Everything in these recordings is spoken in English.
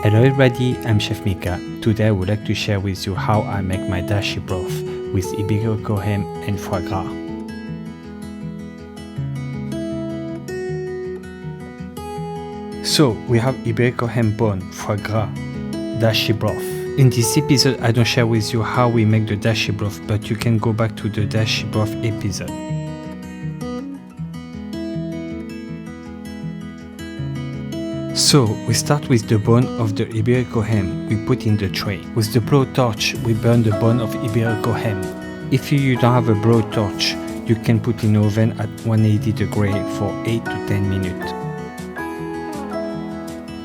Hello everybody, I'm Chef Mika. Today I would like to share with you how I make my dashi broth with Iberico ham and foie gras. So we have Iberico ham bone, foie gras, dashi broth. In this episode I don't share with you how we make the dashi broth, but you can go back to the dashi broth episode. So we start with the bone of the Iberico ham we put in the tray. With the blowtorch we burn the bone of Iberico ham. If you don't have a blowtorch, you can put in the oven at 180 degrees for 8 to 10 minutes.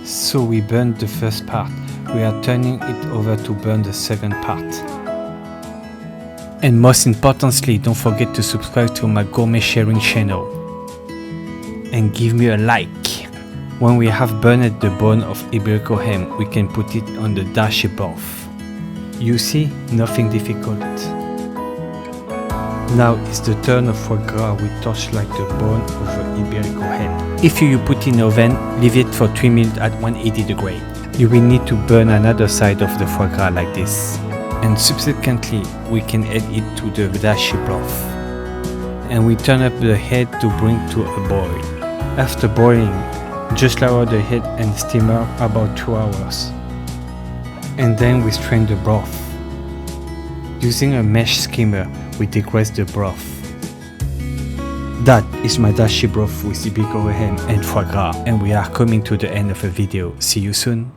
So we burn the first part. We are turning it over to burn the second part. And most importantly, don't forget to subscribe to my Gourmet Sharing channel. And give me a like. When we have burned the bone of Iberico ham, we can put it on the dashi broth. You see, nothing difficult. Now it's the turn of foie gras. We touch like the bone of the Iberico ham. If you put in the oven, leave it for 3 minutes at 180 degrees. You will need to burn another side of the foie gras like this. And subsequently, we can add it to the dashi broth. And we turn up the head to bring to a boil. After boiling, just lower the head and steamer about 2 hours. And then we strain the broth. Using a mesh skimmer, we degraze the broth. That is my dashi broth with Iberico ham and foie gras, and we are coming to the end of the video. See you soon.